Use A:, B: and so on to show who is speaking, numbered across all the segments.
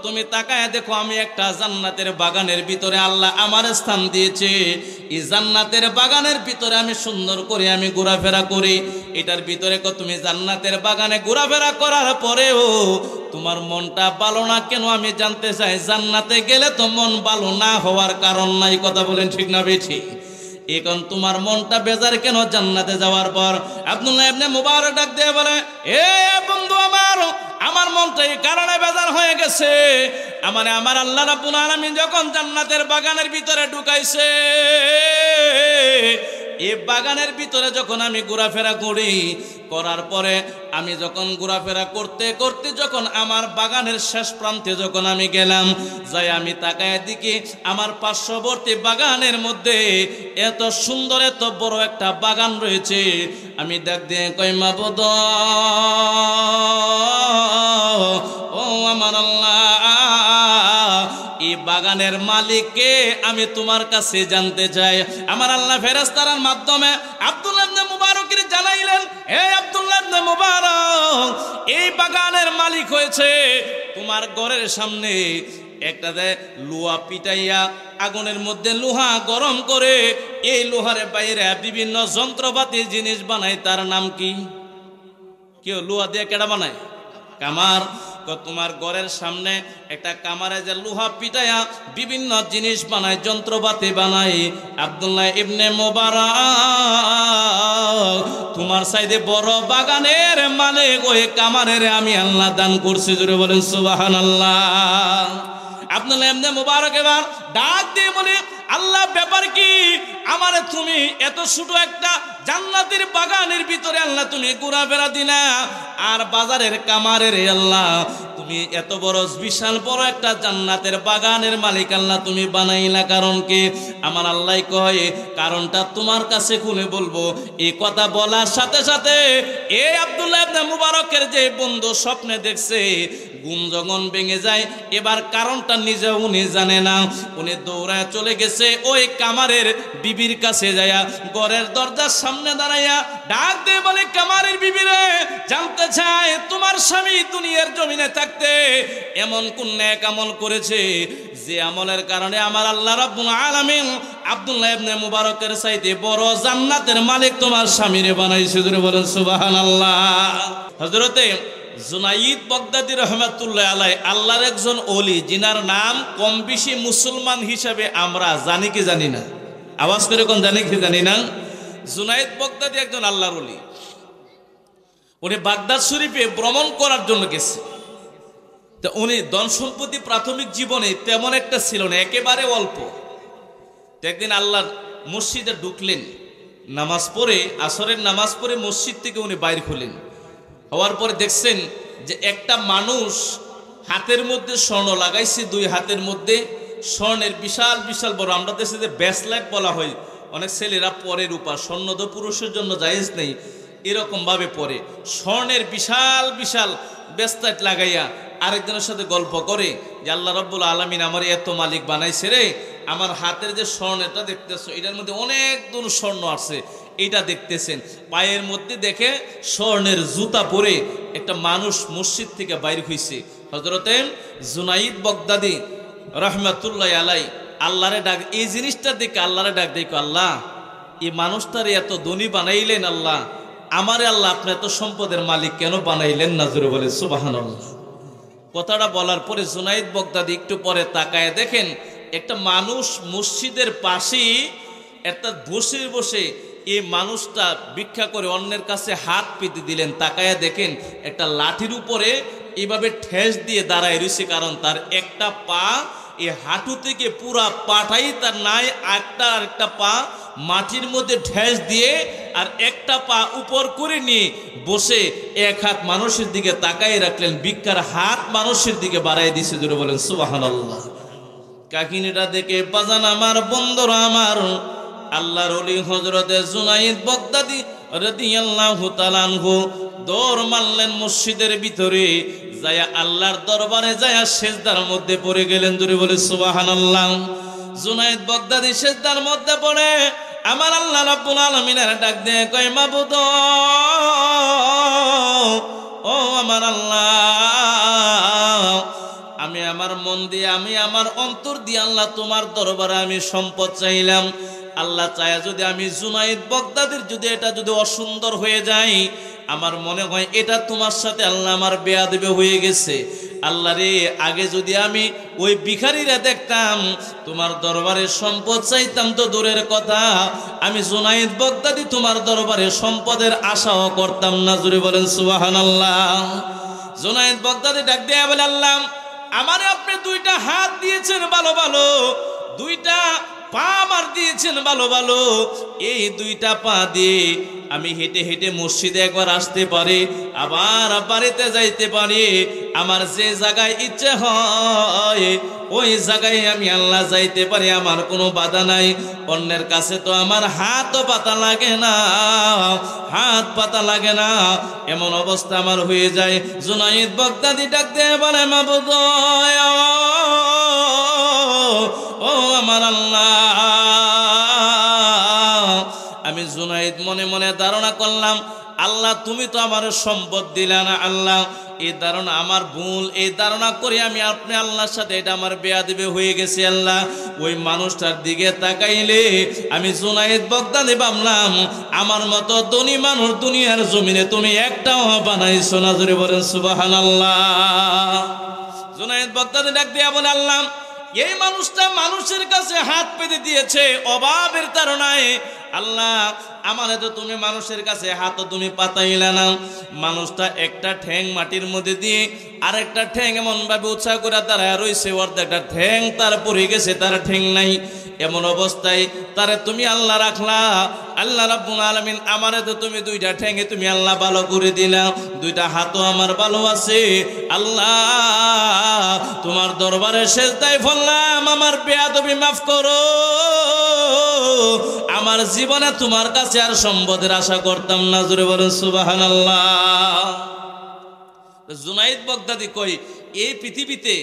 A: তুমি তাকায় দেখো আমি একটা জান্নাতের বাগানের ভিতরে আল্লাহ আমার স্থান দিয়েছে। এই জান্নাতের বাগানের ভিতরে আমি সুন্দর করে আমি ঘোরাফেরা করি। এটার ভিতরে তুমি জান্নাতের বাগানে ঘোরাফেরা করার পরেও তোমার মনটা ভালো না কেন আমি জানতে চাই। জান্নাতে গেলে তো মন ভালো না হওয়ার কারণ নাই, কথা বলেন ঠিক না বেঠিক? এখন তোমার মনটা বেজার কেন জান্নাতে যাওয়ার পর? আব্দুল্লাহ ইবনে মুবারক ডাক দিয়ে বলে, এ বন্ধু আমার মনটা এই কারণে বেজার হয়ে গেছে। আমার আল্লাহ রাব্বুল আলামিন যখন জান্নাতের বাগানের ভিতরে ঢুকাইছে, এই বাগানের ভিতরে যখন আমি ঘোরাফেরা করি, করার পরে আমি যখন ঘোরাফেরা করতে করতে যখন আমার বাগানের শেষ প্রান্তে যখন আমি গেলাম, যাই আমি তাকায় দিকে আমার পার্শ্ববর্তী বাগানের মধ্যে এত সুন্দর এত বড় একটা বাগান রয়েছে। আমি ডাক দিয়ে কই মাবুদ, ও আমার আল্লাহ, এই বাগানের মালিককে আমি তোমার কাছে জানতে চাই। আমার আল্লাহ ফেরেশতার মাধ্যমে আব্দুল্লাহ ইবনে মুবারকের জানাইলেন, হে আব্দুল্লাহ ইবনে মুবারক, এই বাগানের মালিক হয়েছে তোমার ঘরের সামনে একটা লোহা পিটাইয়া আগুনের মধ্যে লোহা গরম করে এই লোহার বাইরে বিভিন্ন যন্ত্রপাতি জিনিস বানায়। তার নাম কি? কেউ লোহা দিয়ে কেডা বানায়? কামার। তোমার ঘরের সামনে একটা কামারে যে লোহা পিটাইয়া বিভিন্ন জিনিস বানায়, যন্ত্রপাতি বানায়। আব্দুল্লাহ ইবনে মুবারক, তোমার সাইডে বড় বাগানের মালিক ওই কামারের আমি আল্লাহ দান করছি। জোরে বলেন সুবহানাল্লাহ। আব্দুল্লাহ ইবনে মুবারক এবার ডাক দিয়ে বলে, আল্লাহ ব্যাপার কি? আমারে তুমি এত ছোট একটা জান্নাতের বাগানের ভিতরে আল্লাহ তুমি ঘোরাফেরা দিলা, আর বাজারের কামারের আল্লাহ তুমি এত বড় বিশাল বড় একটা জান্নাতের বাগানের মালিক আল্লাহ তুমি বানাইলা, কারণ কি? আমার আল্লাহ কয় কারণটা তোমার কাছে খুলে বলবো। এই কথা বলার সাথে সাথে এই আব্দুল্লাহ ইবনে মুবারকের যে বন্ধু স্বপ্নে দেখছে, ঘুম যখন ভেঙে যায়, এবার কারণটা নিজে উনি জানে না। উনি দৌড়ায় চলে গেছে ওই কামারের বিবির কাছে যায়া ঘরের দরজার সামনে দাঁড়াইয়া ডাক দিয়ে বলে, কামারের বিবিরে, জানতে চাই তোমার স্বামী দুনিয়ার জমিনে থাকতে এমন কোন নেক আমল করেছে যে আমলের কারণে আমার আল্লাহ রাব্বুল আলামিন আব্দুল্লাহ ইবনে মুবারকের চাইতে বড় জান্নাতের মালিক তোমার স্বামীরে বানাইছে। জোরে বলেন সুবহানাল্লাহ। হযরতে জুনাইদ বাগদাদী রহমাতুল্লাহ আলাইহি আল্লাহর একজন ওলি, যিনার নাম কম বেশি মুসলমান হিসাবে আমরা জানি কি জানি না? আওয়াজ করে কোন জানি কি জানি না? জুনাইদ বাগদাদী একজন আল্লাহর ওলি। উনি বাগদাদ শরীফে ভ্রমণ করার জন্য গেছে। তো উনি ধন সম্পত্তি প্রাথমিক জীবনে তেমন একটা ছিল না, একেবারে অল্প। একদিন আল্লাহর মসজিদে ঢুকলেন, নামাজ পড়ে, আসরের নামাজ পড়ে মসজিদ থেকে উনি বাইর হলেন। হওয়ার পরে দেখছেন যে একটা মানুষ হাতের মধ্যে স্বর্ণ লাগাইছে, দুই হাতের মধ্যে স্বর্ণের বিশাল বিশাল বড়, আমরা দেশে যে ব্যাসলাইট বলা হয়, অনেক ছেলেরা পরে রূপা, স্বর্ণ তো পুরুষের জন্য জায়েজ নেই, এরকম ভাবে পরে স্বর্ণের বিশাল বিশাল ব্যাসলাইট লাগাইয়া আরেকজনের সাথে গল্প করে যে আল্লাহ রাব্বুল আলামিন আমার এত মালিক বানাইছে রে, আমার হাতের যে স্বর্ণটা দেখতেছো এটার মধ্যে অনেক দূর স্বর্ণ আছে, এটা দেখতেছেন। পায়ের মধ্যে দেখে স্বর্ণের জুতা পরে একটা মানুষ মসজিদ থেকে বাইর হইছে। হযরতে জুনাইদ বাগদাদী রহমাতুল্লাহ আলাইহি আল্লাহরে ডাক, এই জিনিসটা দেখে আল্লাহরে ডাক, দেখো আল্লাহ এই মানুষটারে এত ধনী বানাইলেন, আল্লাহ আমারে আল্লাহ আপনি এত সম্পদের মালিক কেন বানাইলেন না? জোরে বলে সুবহানাল্লাহ। কথাটা বলার পরে জুনাইদ বাগদাদী একটু পরে তাকায় দেখেন একটা মানুষ মসজিদের পাশেই একটা বসে বসে এই মানুষটা ভিক্ষা করে অন্যের কাছে হাত পেতে দিলেন। তাকায় দেখেন একটা লাঠির উপরে এইভাবে ঠেস দিয়ে দাঁড়ায় রয়েছে, কারণ তার একটা পা এই হাঁটু থেকে পুরা পাটাই তার নাই, একটা পা মাটির মধ্যে ঠেস দিয়ে আর একটা পা উপর করে নিয়ে বসে এক হাত মানুষের দিকে তাকায় রাখলেন, ভিক্ষার হাত মানুষের দিকে বাড়াই দিছে। জোরে বলেন সুবহানাল্লাহ। কাহিনীটা দেখে বাজান আমার, বন্ধুরা আমার, আল্লাহর ওলি হযরতে জুনাইদ বাগদাদী রাদিয়াল্লাহু তাআলা আনহু দৌড় মারলেন মসজিদের ভিতরে, যায়া আল্লাহর দরবারে যায়া সিজদার মধ্যে পড়ে গেলেন। জোরে বলে সুবহানাল্লাহ। জুনাইদ বাগদাদী সিজদার মধ্যে পড়ে আমার আল্লাহ রাব্বুল আলামিনের ডাক দিয়ে কয়, মাবুদ ও আমার আল্লাহ, আমি আমার মন দিয়ে, আমি আমার অন্তর দিয়ে আল্লাহ তোমার দরবারে আমি সম্পদ চাইলাম। আল্লাহ চায় যদি আমি জুনায়েদ বাগদাদির যদি এটা যদি অসুন্দর হয়ে যায়, আমার মনে হয় এটা তোমার সাথে আল্লাহ আমার বেয়াদবি হয়ে গেছে। আল্লাহ রে, আগে যদি আমি ওই ভিখারিরা দেখতাম, তোমার দরবারে সম্পদ চাইতাম তো দূরের কথা, আমি জুনায়েদ বাগদাদি তোমার দরবারে সম্পদের আশাও করতাম না। জোরে বলেন সুবহানাল্লাহ। জুনায়েদ বাগদাদি ডাক দিয়ে বলে, আল্লাহ আমারে আপনি দুইটা হাত দিয়েছেন ভালো ভালো, দুইটা পা আমার দিয়েছেন ভালো ভালো, এই দুইটা পা দিয়ে আমি হেঁটে হেঁটে মসজিদে একবার আসতে পারি, আবার বাড়িতে যাইতে পারি, আমার যে জায়গায় ইচ্ছে হয় ওই জায়গায় আমি আল্লাহ যাইতে পারি, আমার কোনো বাধা নাই। অন্যের কাছে তো আমার হাতও পাতা লাগে না, হাত পাতা লাগে না, এমন অবস্থা আমার হয়ে যায়। জুনায়েদ বাগদাদি ডাক দিয়ে বলে, মাবুদ ও আমার আল্লাহ, আমি জুনায়েদ মনে মনে ধারণা করলাম, আল্লাহ তুমি তো আমার সম্পদ দিলা না, আল্লাহ এই ধারণা আমার ভুল, এই ধারণা করে আমি আপনি আল্লাহর সাথে এটা আমার বেয়াদবি হয়ে গেছে। আল্লাহ ওই মানুষটার দিকে তাকাইলে আমি জুনায়েদ বাগদাদি ভাবলাম, আমার মতো ধনী মানুষ দুনিয়ার জমিনে তুমি একটাও বানাইছো না। জোরে বলেন সুবহানাল্লাহ। জুনায়েদ বাগদাদি ডাক দিয়া বলে, আল্লাহ এই মানুষটা মানুষের কাছে হাত পেতে দিয়েছে অভাবের তাড়নায়, আল্লাহ আমার তো তুমি মানুষের কাছে হাতও তুমি পাতাইলা না। মানুষটা একটা ঠ্যাং মাটির মধ্যে দিয়ে আরেকটা ঠ্যাং এমন ভাবে উৎসাহ করে দাঁড়ায় রয়েছে, অর্ধেকটা ঠ্যাং তার পড়ে গেছে, তার ঠ্যাং নাই। এমন অবস্থায় তারে তুমি আল্লাহ রাখলা। আল্লাহ রাব্বুল আলামিন আমারে তো তুমি দুইটা ঠ্যাঙে তুমি আল্লাহ ভালো করে দিলা, দুইটা হাতও আমার ভালো আছে। আল্লাহ তোমার দরবারে সেজদায় পড়লাম, আমার বেয়াদবি মাফ করো, আমার জীবনে তোমার কাছে আর সম্পদের আশা করতাম না। জোরে বলেন সুবহানাল্লাহ। জুনায়েদ বাগদাদি কই, এই পৃথিবীতে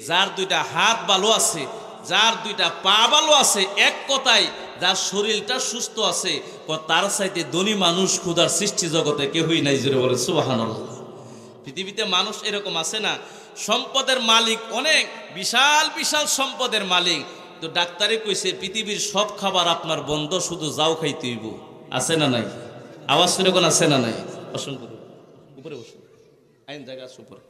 A: যার দুইটা হাত ভালো আছে, যার দুইটা পা ভালো আছে, এক কথায় যার শরীরটা সুস্থ আছে, তার চাইতে ধনী মানুষ খোদার সৃষ্টি জগতে কেউই নাই। জোরে বলে সুবহানাল্লাহ। পৃথিবীতে মানুষ এরকম আছে না, সম্পদের মালিক অনেক, বিশাল বিশাল সম্পদের মালিক, তো ডাক্তারে কইছে পৃথিবীর সব খাবার আপনার বন্ধ, শুধু যাও খাইতে হইব। আছে না নাই? আওয়াজ করে কোন আছে না নাই? বসুন উপরে, বসুন, আইন জায়গা আছে উপরে।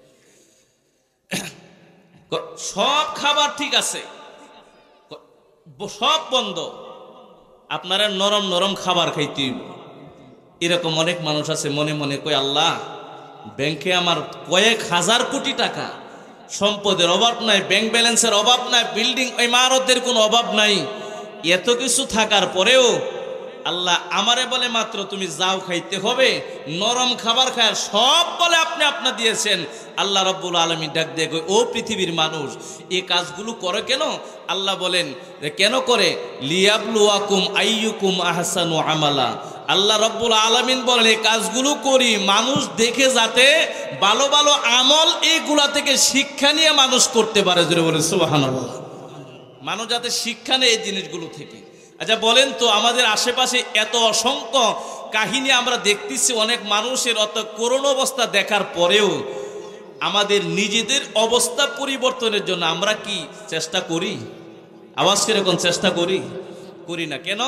A: সব খাবার ঠিক আছে, সব বন্ধ, আপনারা নরম নরম খাবার খাইতে হইব। এরকম অনেক মানুষ আছে মনে মনে কই, আল্লাহ ব্যাংকে আমার কয়েক হাজার কোটি টাকা, সম্পদের অভাব নাই, ব্যাংক ব্যালেন্সের অভাব নাই, বিল্ডিং ইমারতের কোনো অভাব নাই, এত কিছু থাকার পরেও আল্লাহ আমারে বলে মাত্র তুমি যাও খাইতে হবে, নরম খাবার খায়, সব বলে আপনি আপনা দিয়েছেন। আল্লাহ রাব্বুল আলামিন ডাক দিয়ে কই, ও পৃথিবীর মানুষ, এই কাজগুলো করে কেন? আল্লাহ বলেন কেন করে, লিয়াবলুয়াকুম আইয়ুকুম আহসানু আমালা। আল্লাহ রাব্বুল আলামিন বলেন এই কাজগুলো করি মানুষ দেখে, যাতে ভালো ভালো আমল এইগুলা থেকে শিক্ষা নিয়ে মানুষ করতে পারে। জোরে বলেন সুবহানাল্লাহ। মানুষ যাতে শিক্ষা নেয় এই জিনিসগুলো থেকে। আচ্ছা বলেন তো, আমাদের আশেপাশে এত অসংখ্য কাহিনী আমরা দেখতেছি, অনেক মানুষের অত করুণ অবস্থা দেখার পরেও আমাদের নিজেদের অবস্থা পরিবর্তনের জন্য আমরা কি চেষ্টা করি? আওয়াজ কিরকম চেষ্টা করি না কেন?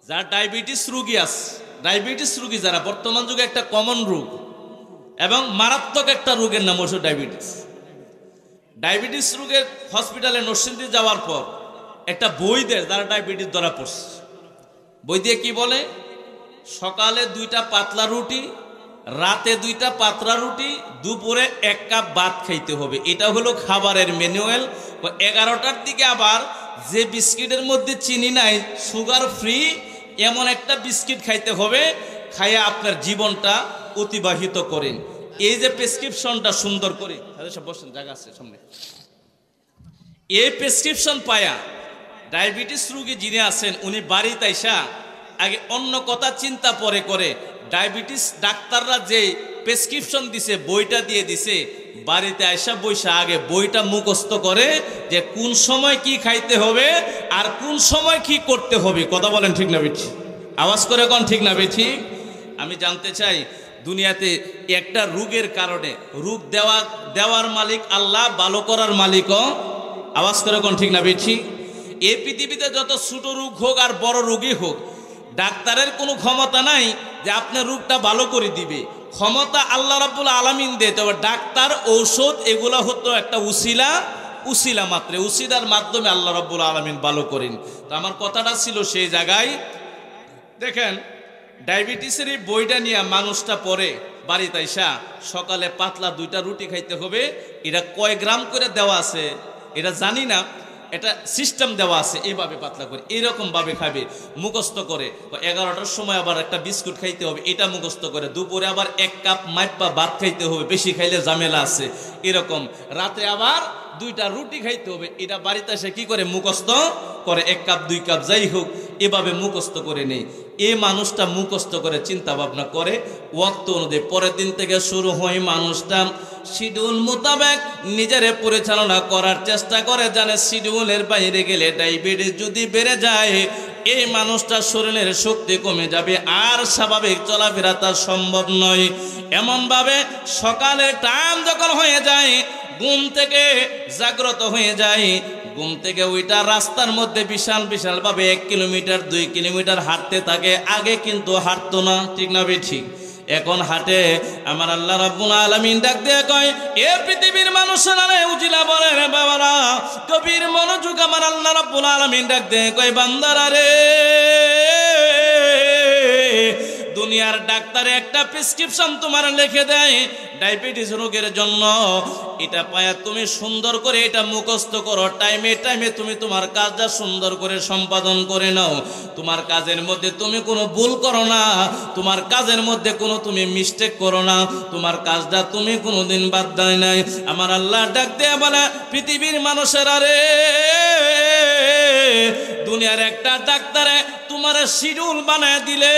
A: যার ডায়াবেটিস রোগী আছে, ডায়াবেটিস রোগী যারা, বর্তমান যুগে একটা কমন রোগ এবং মারাত্মক একটা রোগের নাম হচ্ছে ডায়াবেটিস। ডায়াবেটিস রোগের হসপিটালে নরসিংদী যাওয়ার পর একটা বই দেয় যারা ডায়াবেটিস ধরা পড়ছে। বই দিয়ে কি বলে, সকালে 2টা পাতলা রুটি, রাতে 2টা পাতলা রুটি, দুপুরে 1 কাপ ভাত খাইতে হবে। এটা হলো খাবারের ম্যানুয়াল। 11টার দিকে আবার যে বিস্কিটের মধ্যে চিনি নাই, সুগার ফ্রি, এমন একটা বিস্কিট খাইতে হবে, খাইয়া আপনার জীবনটা অতিবাহিত করেন। এই যে প্রেসক্রিপশনটা সুন্দর করে, সব বসেন, জায়গা আছে সামনে, এই প্রেসক্রিপশন পায়া ডায়াবেটিস রোগী যিনি আছেন উনি বাড়িতে আইসা আগে অন্য কথা চিন্তা পরে করে, ডায়াবেটিস ডাক্তাররা যে প্রেসক্রিপশন দিছে, বইটা দিয়ে দিছে, বাড়িতে আইসা বইসা আগে বইটা মুখস্থ করে যে কোন সময় কি খাইতে হবে আর কোন সময় কি করতে হবে। কথা বলেন ঠিক না বেঠি? আওয়াজ করে কোন ঠিক না বেঠি? আমি জানতে চাই দুনিয়াতে একটা রোগের কারণে, রোগ দেওয়ার মালিক আল্লাহ, ভালো করার মালিকও। আওয়াজ করে কোন ঠিক না বেঠি? এই পৃথিবীতে যত ছোট রোগ হোক আর বড় রোগই হোক, ডাক্তারের কোনো ক্ষমতা নাই যে আপনার রোগটা ভালো করে দিবে। ক্ষমতা আল্লাহ রাব্বুল আলামিন দেয়। তবে ডাক্তার, ঔষধ এগুলো হতো একটা উসিলা মাত্র। উসিলার মাধ্যমে আল্লাহ রাব্বুল আলামিন ভালো করেন। তো আমার কথাটা ছিল সেই জায়গায়, দেখেন ডায়াবেটিসের এই বইটা নিয়ে মানুষটা পড়ে বাড়িতে আইসা সকালে পাতলা 2টা রুটি খাইতে হবে। এটা কয় গ্রাম করে দেওয়া আছে এটা জানি না, এটা সিস্টেম দেওয়া আছে, এইভাবে পাতলা করে এরকম ভাবে খাবে, মুখস্থ করে। 11টার সময় আবার একটা বিস্কুট খাইতে হবে, এটা মুখস্থ করে। দুপুরে আবার 1 কাপ মাইপা ভাত খাইতে হবে, বেশি খাইলে ঝামেলা আছে এরকম। রাতে আবার 2টা রুটি খাইতে হবে, এটা বাড়িতে এসে কি করে মুখস্থ করে, 1 কাপ 2 কাপ যাই হোক এভাবে মুখস্থ করে নেই। এই মানুষটা মুখস্থ করে চিন্তা ভাবনা করে ওয়াক্ত অনুযায়ী, পরের দিন থেকে শুরু হয় মানুষটা শিডিউল মোতাবেক নিজেরে পরিচালনা করার চেষ্টা করে। জানে শিডিউলের বাইরে গেলে ডায়াবেটিস যদি বেড়ে যায়, এই মানুষটার শরীরের শক্তি কমে যাবে, আর স্বাভাবিক চলাফেরা তার সম্ভব নয়। এমনভাবে সকালের টাইম যখন হয়ে যায়, ঘুম থেকে জাগ্রত হয়ে যায়, ঘুম থেকে ওইটা রাস্তার মধ্যে বিশাল বিশাল ভাবে 1 কিলোমিটার 2 কিলোমিটার হাঁটতে থাকে। আগে কিন্তু হাঁটতো না, ঠিক না ঠিক? এখন হাঁটে। আমার আল্লাহ রাব্বুল আলামিন ডাক দিয়ে কয়, এ পৃথিবীর মানুষেরা রে, উজিলা বলে রে বাবারা, কবির মনোযোগ। আমার আল্লাহ রাব্বুল আলামিন ডাক দিয়ে কয়, বান্দারা রে, দুনিয়ার ডাক্তারে একটা প্রেসক্রিপশন তোমার লিখে দেয় ডায়াবেটিস রোগের জন্য। এটা পায়া তুমি সুন্দর করে এটা মুখস্থ করো, টাইমে টাইমে তুমি তোমার কাজটা সুন্দর করে সম্পাদন করে নাও। তোমার কাজের মধ্যে তুমি কোনো ভুল করো না, তোমার কাজের মধ্যে কোনো তুমি মিস্টেক করো না, তোমার কাজটা তুমি কোনোদিন বাদ দেয় নাই। আমার আল্লাহ ডাক দিয়ে বলে, পৃথিবীর মানুষেরা রে, দুনিয়ার একটা ডাক্তারে তোমার শিডিউল বানায় দিলে,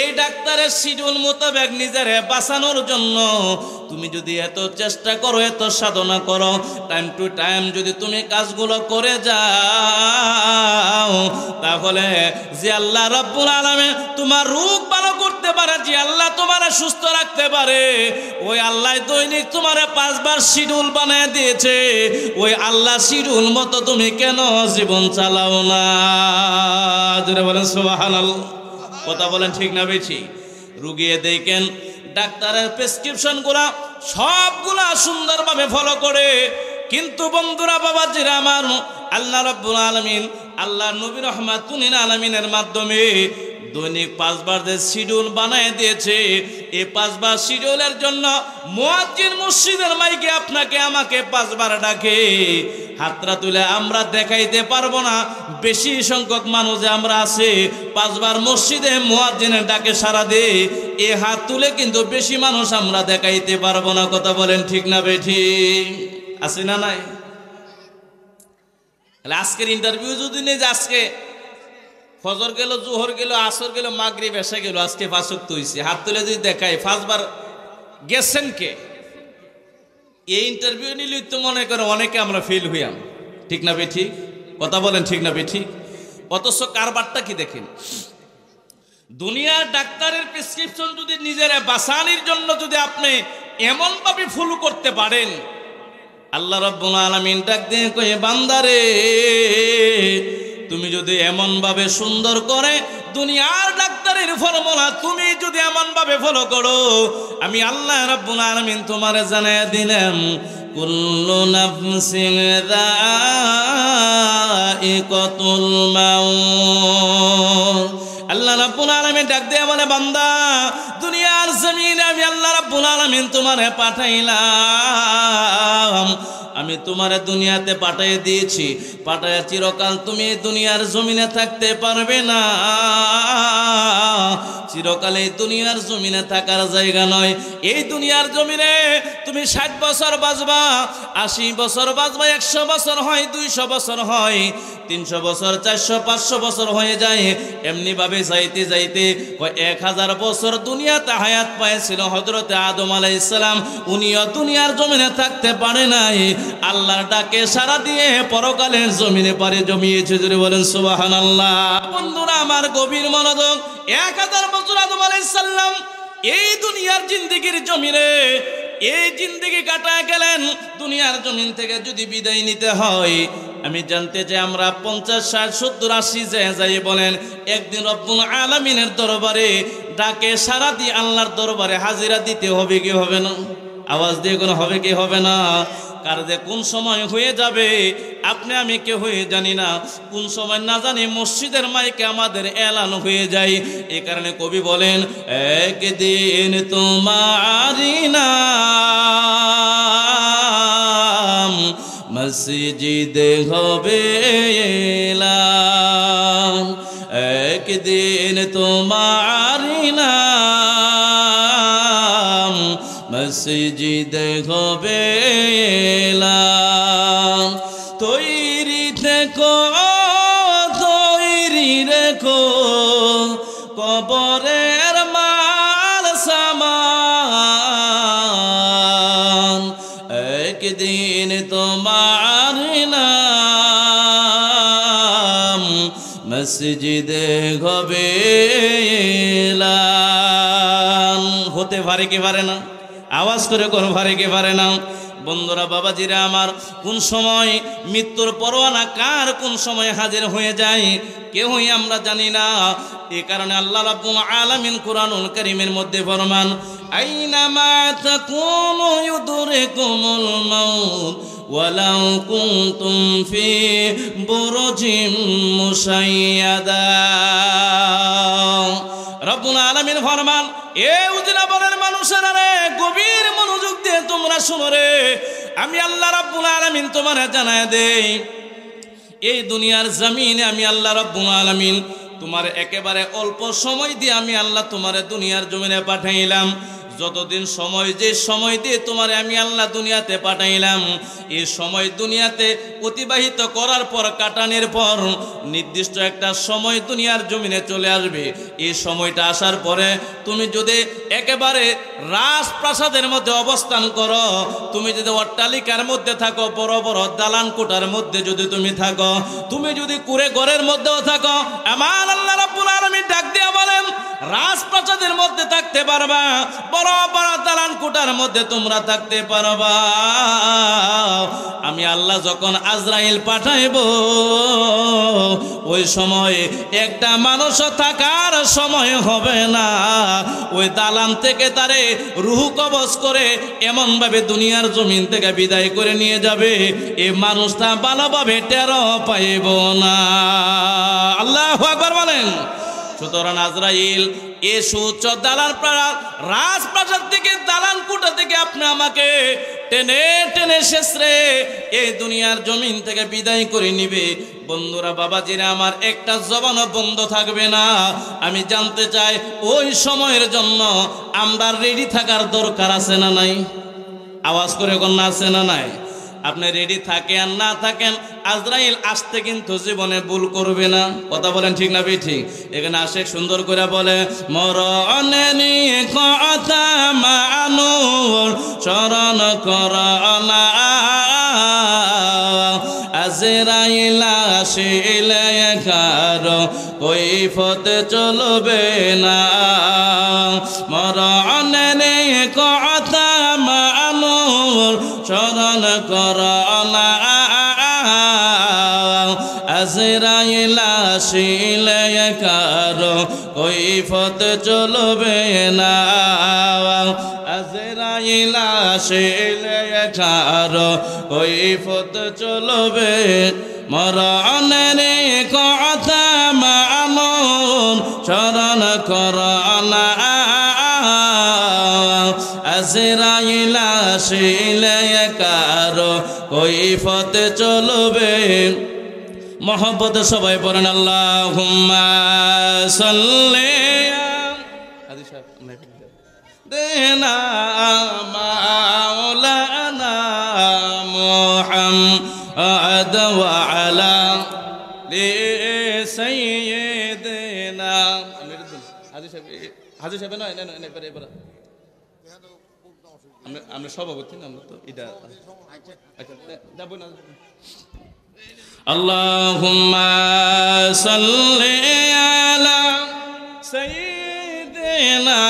A: এই ডাক্তারের শিডিউল মোতাবেক নিজেরে বাঁচানোর জন্য তুমি যদি এত চেষ্টা করো, এত সাধনা করো, টাইম টু টাইম যদি তুমি কাজগুলো করে যাও, তাহলে যে আল্লাহ রাব্বুল আলামিন তোমার রোগ ভালো করতে পারে, যে আল্লাহ তোমার সুস্থ রাখতে পারে, ওই আল্লাহ দৈনিক তোমার 5 বার শিডিউল বানায় দিয়েছে। ওই আল্লাহ শিডিউল মতো তুমি কেন জীবন চালাও না? জোরে বলেন সুবহানাল্লাহ। কথা বলেন ঠিক না বেশি? রুগিয়ে দেখেন ডাক্তারের প্রেসক্রিপশন গুলা সবগুলা সুন্দরভাবে ফলো করে, কিন্তু বন্ধুরা বাবাজিরা আমার, আল্লাহ রাব্বুল আলামিন, আল্লাহ নবী রাহমাতুল আলামিনের মাধ্যমে দৈনিক 5 বার যে শিডিউল বানায় দিয়েছে, এই 5 বার শিডিউলের জন্য মুয়াজ্জিন মসজিদের মাইকে আপনাকে আমাকে 5 বার ডাকে। হাতরা তুলে আমরা দেখাইতে পারবো না, বেশি সংখ্যক মানুষ আমরা আছে 5 বার মসজিদে মুয়াজ্জিনের ডাকে সারা দে, এই হাত তুলে কিন্তু বেশি মানুষ আমরা দেখাইতে পারবো না। কথা বলেন ঠিক না বেঠি? আছে না নাই? আজকের ইন্টারভিউ যদি নেই, যে আজকে ফজর গেল, জোহর গেল, আসর গেল, মাগরিব এসে গেল, আজকে 5 ওয়াক্ত হইছে, হাত তুলে যদি দেখায় 5 বার গেছেন কে? এই ইন্টারভিউ নিলে তো মনে করে অনেকে আমরা ফেল হইয়াম, ঠিক না বেঠি? কথা বলেন ঠিক না বেঠি? অথচ কারবারটা কি দেখেন, দুনিয়ার ডাক্তারের প্রেসক্রিপশন যদি নিজের বাঁচানোর জন্য যদি আপনি এমন ভাবে ফলো করতে পারেন, আল্লাহ রাব্বুল আলামিন ডাক দিয়ে কয়ে, বান্দারে, তুমি যদি এমন ভাবে সুন্দর করে দুনিয়ার ডাক্তারের ফর্মুলা তুমি যদি এমন ভাবে ফলো করো, আমি আল্লাহ রাব্বুল আলামিন তোমারে জানায়া দিলাম, কুল্লু নাফসিন যায়িকাতুল মাউত। আল্লাহ রাব্বুল আলামিন ডাক দিয়ে বলে, বান্দা, দুনিয়ার জমিনে আমি আল্লাহ রাব্বুল আলামিন তোমারে পাঠাইলাম, আমি তোমারে দুনিয়াতে পাঠিয়ে দিয়েছি, পাঠায় চিরকাল তুমি দুনিয়ার জমিনে থাকতে পারবে না। চিরকাল এই দুনিয়ার জমিনে থাকার জায়গা নয়। এই দুনিয়ার জমিনে তুমি 60 বছর বাঁচবা, 80 বছর বাঁচবা, 100 বছর হয়, 200 বছর হয়, 300 বছর, 400, 500 বছর হয়ে যায়। এমনি ভাবে যাইতে যাইতে 1000 বছর দুনিয়াতে হায়াত পাইছিল হযরতে আদম আলাইহিস সালাম, উনিও দুনিয়ার জমিনে থাকতে পারে নাই। আল্লাহর ডাকে সারা দিয়ে পরকালের জমিনে পারে জমিয়েছে। জোরে বলেন সুবহানাল্লাহ। বন্ধুরা আমার, গভীর মনোযোগ। 1000 বছর আদম আলাইহিস সালাম এই দুনিয়ার জিন্দেগির জমিনে এই জিন্দেগি কাটায় গেলেন, দুনিয়ার জমিন থেকে যদি বিদায় নিতে হয়, আমি জানতে চাই আমরা 50, 60, 70, 80 যাই বলেন, একদিন রব্বুল আলামিনের দরবারে ডাকে সারা দিয়ে আল্লাহর দরবারে হাজিরা দিতে হবে কি হবে না? আওয়াজ দিয়ে কোনো হবে কি হবে না? কার যে কোন সময় হয়ে যাবে আপনি আমি কেউ হয়ে জানি না, কোন সময় না জানি মসজিদের মাইকে আমাদের এলান হয়ে যায়। এই কারণে কবি বলেন, একদিন তোমারি নাম মসজিদে হবে এলান, একদিন তোমারি নাম মসজিদে হবে এলান। তৈরি থেকো, তৈরি রেখো কবরের মাল সামান, একদিন তোমার নাম মসজিদে হবে এলান। হতে পারে কি পারে না? আওয়াজ করে কোন পারে কি পারে না? বন্ধুরা, বাবাজিরা আমার, কোন সময় মৃত্যুর পরোয়ানা কার কোন সময় হাজির হয়ে যায় কেউই আমরা জানি না। এই কারণে আল্লাহ রাব্বুল আলামিন কুরআনুল কারীমের মধ্যে ফরমান, আইনামা তাকুনু ইউদরিকুমুল মাউত ওয়ালাউ কুনতুম ফি বুরুজিম মুশাইয়াদা। রব্বুল আলামিন ফরমান, এ উজিলাবনের মানুষেরা রে, গভীর মনোযোগ দিয়ে তোমরা শুনো রে, আমি আল্লাহ রাব্বুল আলামিন তোমারে জানায় দেই, এই দুনিয়ার জমিনে আমি আল্লাহ রাব্বুল আলামিন তোমার একেবারে অল্প সময় দিয়ে আমি আল্লাহ তোমারে দুনিয়ার জমিনে পাঠাইলাম। যতদিন সময়, যে সময় দিয়ে তোমারে আমি আল্লাহ দুনিয়াতে পাঠাইলাম, এই সময় দুনিয়াতে অতিবাহিত করার পর, কাটানোর পর নির্দিষ্ট একটা সময় দুনিয়ার জমিনে চলে আসবে। এই সময়টা আসার পরে তুমি যদি একেবারে রাজপ্রাসাদের মধ্যে অবস্থান করো, তুমি যদি অট্টালিকার মধ্যে থাকো, বড় বড় দালান কোঠার মধ্যে যদি তুমি থাকো, তুমি যদি কুড়ে ঘরের মধ্যেও থাকো, আমার আল্লাহ রাব্বুল আলামিন ডাক দিয়া বলেন, রাজপ্রাসাদের মধ্যে থাকতে পারবা, বড় বড় দালান কোঠার মধ্যে তোমরা থাকতে পারবা। আমি আল্লাহ যখন আজরাইল পাঠাইব, ওই সময় একটা মানুষও থাকার সময় হবে না। ওই দালান থেকে তারে রূহ কবজ করে এমন ভাবে দুনিয়ার জমিন থেকে বিদায় করে নিয়ে যাবে, এই মানুষটা ভালোভাবে টেরও পাইব না। আল্লাহু আকবার বলেন। সুতরাং আজরাইল এ সুউচ্চ দালান রাজপ্রাসাদ থেকে, দালান কোঠা থেকে আপনি আমাকে টেনে টেনে শেষরে এই দুনিয়ার জমিন থেকে বিদায় করে নিবে। বন্ধুরা, বাবাজিরা আমার, একটা জবানও বন্ধ থাকবে না। আমি জানতে চাই ওই সময়ের জন্য আমরা রেডি থাকার দরকার আছে না নাই? আওয়াজ করে কোন আছে না নাই? আপনি রেডি থাকেন না থাকেন, আজরাইল আসতে কিন্তু জীবনে ভুল করবে না। কথা বলেন ঠিক না ঠিক? এখানে আসে সুন্দর করে বলে, মরণে কথা মানুষ শরণ কর না, আজরাইল আসিলে কারো কৈফত চলবে না। মরণে কথা মানুষ শরণ কর না, আজরাইল আসিলে কারো কৈফত চলবে না, আজরাইল আসিলে কারো কৈফত চলবে। মরণের কথা মানুষ শরণ কর না, আজরাইল আসিলে কারো কৈফত চলবে। মোহব্বত সবাই পড়েন, আল্লাহুম্মা সাল্লি দেনা মাওলানা মুহাম্মদ ওয়া আলা সাইয়্যিদিনা। হাজি সাহেব না, আমরা সভাপতি না, আমরা তো এটা যাবো না। আল্লাহুম্মা সাল্লি আলা সাইয়্যিদিনা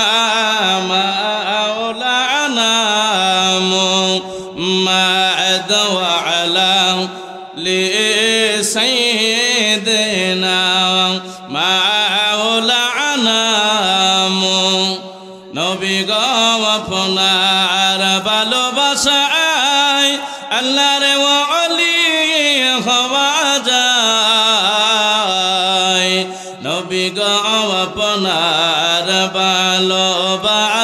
A: وعلى لسيدنا مولانا নবী গো আপনার ভালোবাসায় আল্লাহর ওলি হওয়া যায় নবী গো আপনার ভালোবাসায়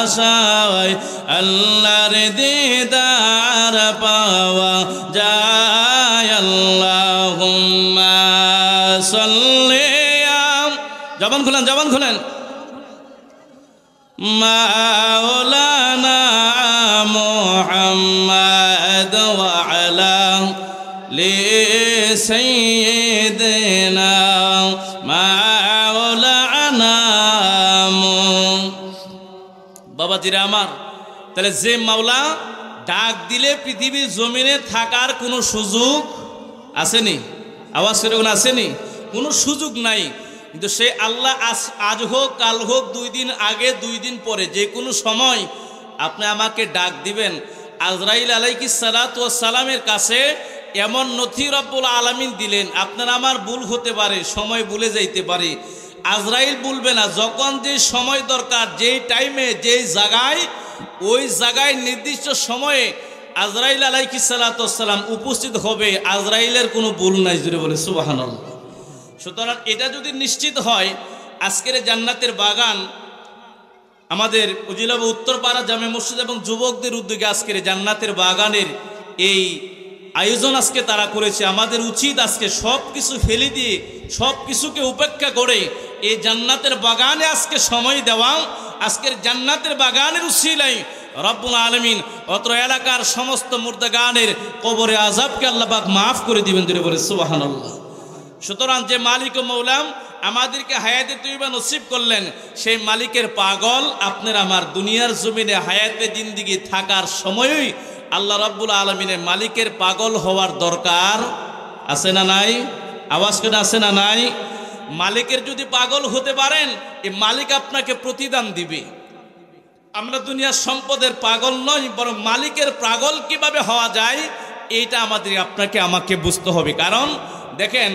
A: আল্লাহর দিদার পাওয়া যায় আল্লাহুম্মা সাল্লি জবান খুলেন মাওলানা মুহাম্মদ ওয়া আলা লি সাইয়্যিদিনা মাওলানা বাবাজিরা আমার তাহলে যে মাওলা ডাক দিলে পৃথিবীর জমিনে থাকার কোনো সুযোগ আসেনি আওয়াজ করে আসেনি কোনো সুযোগ নাই কিন্তু সে আল্লাহ আজ হোক কাল হোক 2 দিন আগে 2 দিন পরে যে কোনো সময় আপনি আমাকে ডাক দিবেন আজরাইল আলাইহিস সালাতু ওয়াস সালামের কাছে এমন নথি রব্বুল আলামিন দিলেন আপনার আমার ভুল হতে পারে সময় ভুলে যাইতে পারে আজরাইল বলবে না যখন যে সময় দরকার যেই টাইমে যেই জায়গায় ওই জায়গায় নির্দিষ্ট সময়ে আজরাইল আলাইহিস সালাতু ওয়াস সালাম উপস্থিত হবে আজরাইলের কোনো ভুল নাই জুড়ে বলে সুবহানাল্লাহ সুতরাং এটা যদি নিশ্চিত হয় আজকের জান্নাতের বাগান আমাদের উজিলাব উত্তরপাড়া জামে মসজিদ এবং যুবকদের উদ্যোগে আজকের জান্নাতের বাগানের এই আয়োজন আজকে তারা করেছে আমাদের উচিত আজকে সব কিছু ফেলে দিয়ে সব কিছুকে উপেক্ষা করে এই জান্নাতের বাগানে আজকে সময় দেওয়া আজকের জান্নাতের বাগানের উসিলায় রব্বুল আলামিন অত্র এলাকার সমস্ত মুর্দাগানের কবরে আযাবকে আল্লাহ পাক মাফ করে দিবেন ধরে বলে সুবহানাল্লাহ সুতরাং যে মালিক ও মৌলাম আমাদেরকে হায়াতে তৈবা নসিব করলেন সেই মালিকের পাগল আপনার আমার দুনিয়ার জমিনে হায়াতে জিন্দেগি থাকার সময়ই আল্লাহ রাব্বুল আলামিনের মালিকের পাগল হওয়ার দরকার আছে না নাই আওয়াজ করে আছে না নাই মালিকের যদি পাগল হতে পারেন এই মালিক আপনাকে প্রতিদান দিবে আমরা দুনিয়ার সম্পদের পাগল নই বরং মালিকের পাগল কিভাবে হওয়া যায় এইটা আমাদের আপনাকে আমাকে বুঝতে হবে কারণ দেখেন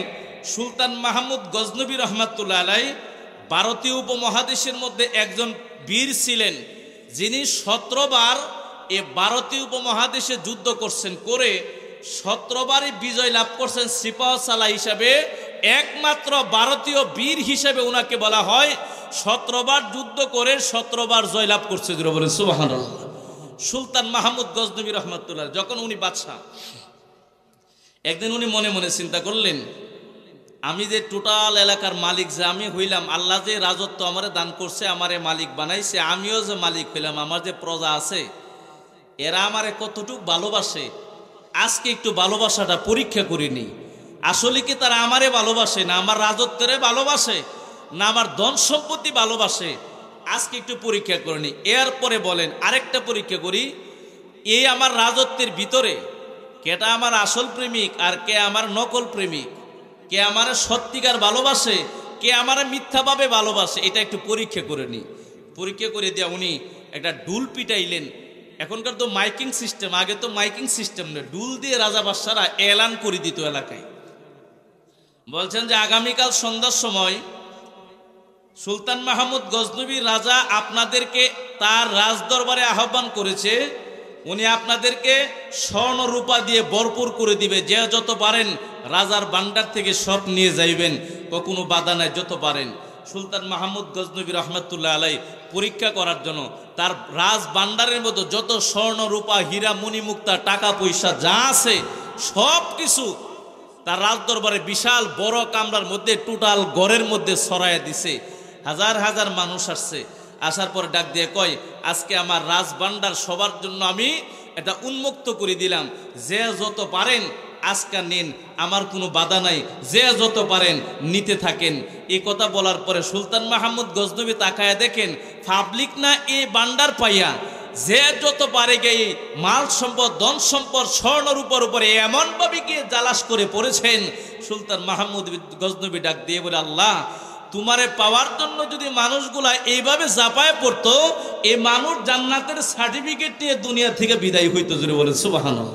A: সুলতান মাহমুদ গজনবী রহমাতুল্লাহ আলাই ভারতীয় উপমহাদেশের মধ্যে একজন বীর ছিলেন যিনি 17 বার এ ভারতীয় উপমহাদেশে যুদ্ধ করছেন করে 17 বারই বিজয় লাভ করছেন সিপাহ সালাহ হিসাবে একমাত্র ভারতীয় বীর হিসেবে ওনাকে বলা হয় 17 বার যুদ্ধ করে 17 বার জয় লাভ করছে বলে সুবহানাল্লাহ সুলতান মাহমুদ গজনবী রহমাতুল্লাহ যখন উনি বাদশা একদিন উনি মনে মনে চিন্তা করলেন আমি যে টোটাল এলাকার মালিক যে আমি হইলাম আল্লাহ যে রাজত্ব আমারে দান করছে আমারে মালিক বানাইছে আমিও যে মালিক হইলাম আমার যে প্রজা আছে এরা আমারে কতটুকু ভালোবাসে আজকে একটু ভালোবাসাটা পরীক্ষা করিনি আসলে কি তারা আমারে ভালোবাসে না আমার রাজত্বরে ভালোবাসে না আমার ধন সম্পত্তি ভালোবাসে আজকে একটু পরীক্ষা করিনি এরপরে বলেন আরেকটা পরীক্ষা করি এই আমার রাজত্বের ভিতরে কেটা আমার আসল প্রেমিক আর কে আমার নকল প্রেমিক কে আমার সত্যিকার ভালোবাসে কে আমার মিথ্যাভাবে ভালোবাসে এটা একটু পরীক্ষা করে নি পরীক্ষা করে দিয়ে উনি একটা ডুল পিটাইলেন এখনকার তো মাইকিং সিস্টেম আগে তো মাইকিং সিস্টেম নেই ডুল দিয়ে রাজা বাদশারা এলান করে দিত এলাকায় বলছেন যে আগামীকাল সন্ধ্যার সময় সুলতান মাহমুদ গজনবী রাজা আপনাদেরকে তার রাজদরবারে আহ্বান করেছে উনি আপনাদেরকে স্বর্ণ রূপা দিয়ে ভরপুর করে দিবে যে যত পারেন রাজার ভান্ডার থেকে সব নিয়ে যাইবেন কোনো বাধা নাই যত পারেন সুলতান মাহমুদ গজনবী রহমাতুল্লাহ আলাই পরীক্ষা করার জন্য তার রাজ ভান্ডারের মতো যত স্বর্ণ রূপা হীরা মণিমুক্তা টাকা পয়সা যা আছে সব কিছু তার রাজদরবারে বিশাল বড় কামরার মধ্যে টোটাল ঘরের মধ্যে ছড়াইয়া দিছে হাজার হাজার মানুষ আসছে আসার পর ডাক দিয়ে কয় আজকে আমার রাজ ভান্ডার সবার জন্য আমি এটা উন্মুক্ত করে দিলাম যে যত পারেন আজকে নিন আমার কোনো বাধা নাই যে যত পারেন নিতে থাকেন এই কথা বলার পরে সুলতান মাহমুদ গজনবী তাকায়া দেখেন পাবলিক না এই ভান্ডার পাইয়া যে যত পারে গিয়ে মাল সম্পদ ধন সম্পদ স্বর্ণর উপরে এমনভাবে গিয়ে জালাস করে পড়েছেন সুলতান মাহমুদ গজনবী ডাক দিয়ে বলে আল্লাহ তোমারে পাওয়ার জন্য যদি মানুষগুলা এইভাবে জাপায় পড়তো এই মানুষ জান্নাতের সার্টিফিকেট নিয়ে দুনিয়া থেকে বিদায় হইতো জুড়ে বলে সুবহানাল্লাহ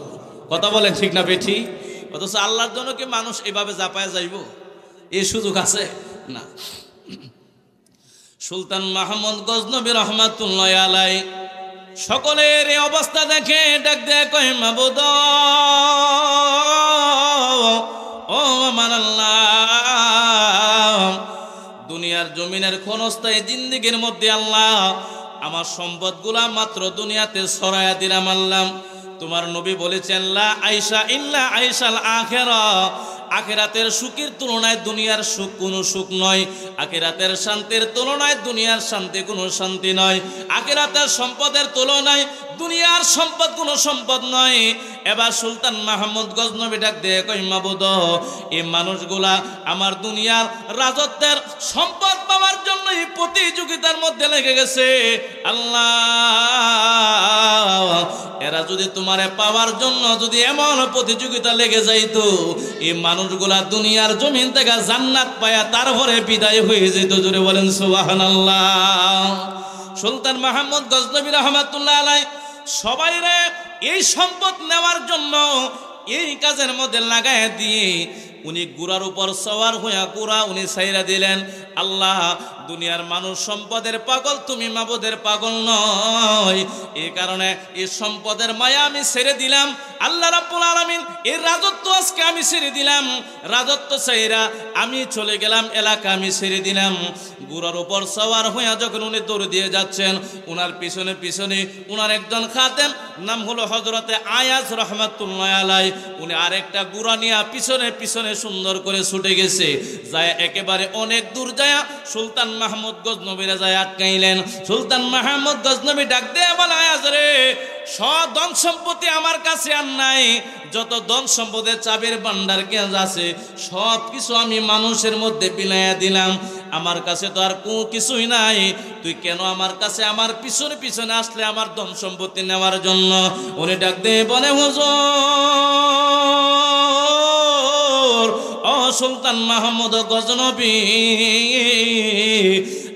A: কথা বলেন ঠিক না বেঠি? অথচ আল্লাহর জন্য কি মানুষ এভাবে জাপায় যাইব? এই সুযোগ আছে না। সুলতান মাহমুদ গজনবী রহমাতুল্লাহ আলাইহি সকলের এই অবস্থা দেখে ডাক দেয়া কয়, মাবুদ ও আমার আল্লাহ, দুনিয়ার জমিনের ক্ষণস্থায়ী জিন্দেগির মধ্যে আল্লাহ আমার সম্পদগুলা মাত্র দুনিয়াতে ছড়ায়া দিলাম আল্লাহ। তোমার নবী বলেছেন, লা আইসা ইল্লা আইসাল আখিরা, আখিরাতের সুখের তুলনায় দুনিয়ার সুখ কোনো সুখ নয়, আখিরাতের শান্তির তুলনায় দুনিয়ার শান্তি কোনো শান্তি নয়, আখিরাতের সম্পদের তুলনায় দুনিয়ার সম্পদ কোনো সম্পদ নয়। এবার সুলতান মাহমুদ গজনবী ডাক দিয়ে কই, মাবুদ এই মানুষগুলা আমার দুনিয়ার রাজত্বের সম্পদ পাওয়ার জন্য এই প্রতিযোগিতার মধ্যে লেগে গেছে আল্লাহ, এরা যদি তোমারে পাওয়ার জন্য যদি এমন প্রতিযোগিতা লেগে যাইতো, এই মানুষগুলা দুনিয়ার জমিন থেকে জান্নাত পায়া তারপরে বিদায় হয়ে যেত। জোরে বলেন সুবহানাল্লাহ। সুলতান মাহমুদ গজনবী রহমাতুল্লাহ আলাইহি সবাইরে এই সম্পদ নেওয়ার জন্য এই কাজের মধ্যে লাগায় দিয়ে উনি গুড়ার উপর সওয়ার হইয়া গুড়া উনি ছাইরা দিলেন। আল্লাহ, দুনিয়ার মানুষ সম্পদের পাগল, তুমি মাবুদের পাগল নয়, এই কারণে এই সম্পদের মায়া আমি ছেড়ে দিলাম। আল্লাহ রাব্বুল আলামিন এই রাজত্ব আজকে আমি ছেড়ে দিলাম, রাজত্ব ছাইরা আমি চলে গেলাম, এলাকা আমি ছেড়ে দিলাম। গুড়ার উপর সওয়ার হইয়া যখন উনি দৌড় দিয়ে যাচ্ছেন, উনার পিছনে পিছনে উনার একজন খাদেম নাম হলো হযরতে আয়াজ রাহমাতুল্লাহ আলাইহি, উনি আরেকটা গুড়া নিয়ে পিছনে পিছনে সুন্দর করে ছুটে গেছে। যায় একেবারে অনেক দূর যায় সুলতান মাহমুদ গজনবীরে যায় আটকাইলেন। সুলতান মাহমুদ গজনবী ডাক দিয়ে বলে, আয়াজ রে, সব ধন সম্পত্তি আমার কাছে আর নাই, যত ধন সম্পদের চাবির ভান্ডার কে আছে সব কিছু আমি মানুষের মধ্যে বিলাইয়া দিলাম, আমার কাছে তো আর কোনো কিছুই নাই, তুই কেন আমার কাছে আমার পিছনে পিছনে আসলে আমার ধন সম্পত্তি নেওয়ার জন্য? উনি ডাক দিয়ে বলে, হুজুর ও সুলতান মাহমুদ গজনবী,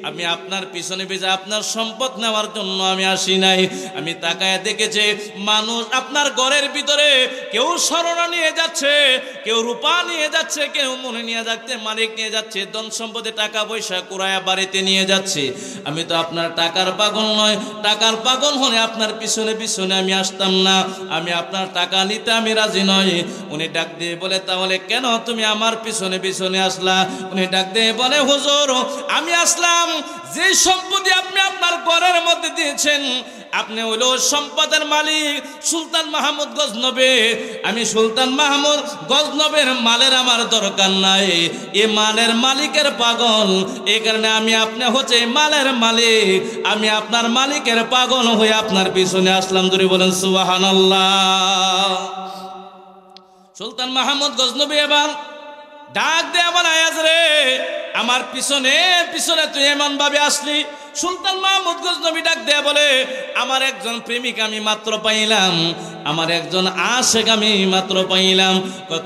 A: আমি আপনার পিছনে বেজে আপনার সম্পদ নেওয়ার জন্য আমি আসি নাই। আমি তাকায় দেখেছি মানুষ আপনার ঘরের ভিতরে কেউ স্বর্ণ নিয়ে যাচ্ছে, কেউ রূপা নিয়ে যাচ্ছে, কেউ মনে নিয়ে যাচ্ছে, মালিক নিয়ে যাচ্ছে, ধন সম্পদে টাকা পয়সা কুড়ায়া বাড়িতে নিয়ে যাচ্ছে। আমি তো আপনার টাকার পাগল নয়, টাকার পাগল হলে আপনার পিছনে পিছনে আমি আসতাম না, আমি আপনার টাকা নিতে আমি রাজি নয়। উনি ডাক দিয়ে বলে, তাহলে কেন তুমি আমার পিছনে পিছনে আসলা? উনি ডাক দিয়ে বলে, হুজুর আমি আসলাম যে সম্পত্তি আপনি আপনার ঘরের মধ্যে দিয়েছেন, আপনি হইল সম্পদের মালিক সুলতান মাহমুদ গজনবী। আমি সুলতান মাহমুদ গজনবীর মালের আমার দরকার নাই, এই মালের মালিকের পাগল, এই কারণে আমি আপনি হচ্ছে মালের মালিক, আমি আপনার মালিকের পাগল হয়ে আপনার পিছনে আসলাম। ধরে বলেন সুবহানাল্লাহ। সুলতান মাহমুদ গজনবী এবার ডাক দে, আমার আয়াজ রে, আমার পিছনে পিছনে তুই এমন ভাবে আসলি? সুলতান মাহমুদ গজনবী ডাক দেয়া বলে, আমার একজন প্রেমিক আমি মাত্র পাইলাম, আমার একজন আশেক আমি মাত্র পাইলাম।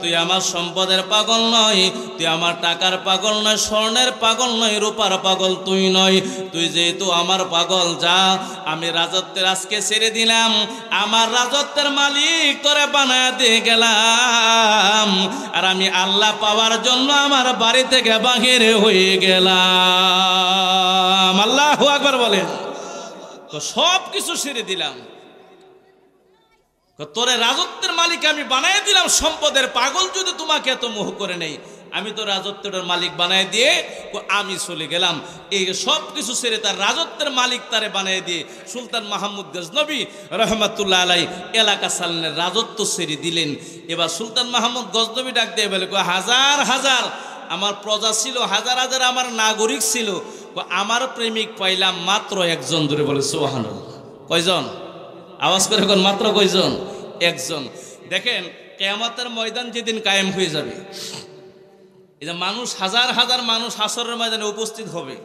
A: তুই আমার সম্পদের পাগল নয়, তুই আমার টাকার পাগল নয়, স্বর্ণের পাগল নয়, রূপার পাগল তুই নয়, তুই যেহেতু আমার পাগল, যা আমি রাজত্বের আজকে ছেড়ে দিলাম, আমার রাজত্বের মালিক তোরে বানায় দিয়ে গেলাম, আর আমি আল্লাহ পাওয়ার জন্য আমার বাড়ি থেকে বাহিরে হয়ে গেলাম। আল্লাহু আকবার বলেন। তো সব কিছু ছেড়ে দিলাম, তোরে রাজত্বের মালিক আমি বানায় দিলাম, সম্পদের পাগল যদি তোমাকে এত মোহ করে নেই, আমি তো রাজত্বের মালিক বানায় দিয়ে আমি চলে গেলাম। এই সব কিছু ছেড়ে তার রাজত্বের মালিক তারে বানায় দিয়ে সুলতান মাহমুদ গজনবী রহমাতুল্লাহ আলাইহি এলাকা সালনের রাজত্ব ছেড়ে দিলেন। এবার সুলতান মাহমুদ গজনবী ডাক দিয়ে বলে, হাজার হাজার আমার প্রজা ছিল, হাজার হাজার আমার নাগরিক ছিল, আমার প্রেমিক পাইলাম মাত্র একজন। ধরে বলে সুবহানাল্লাহ। কয়জন? আওয়াজ করে কোন মাত্র কয়জন? একজন। দেখেন কিয়ামতের ময়দান যেদিন কায়েম হয়ে যাবে, এই যে মানুষ হাজার হাজার মানুষ হাসরের ময়দানে উপস্থিত হবে,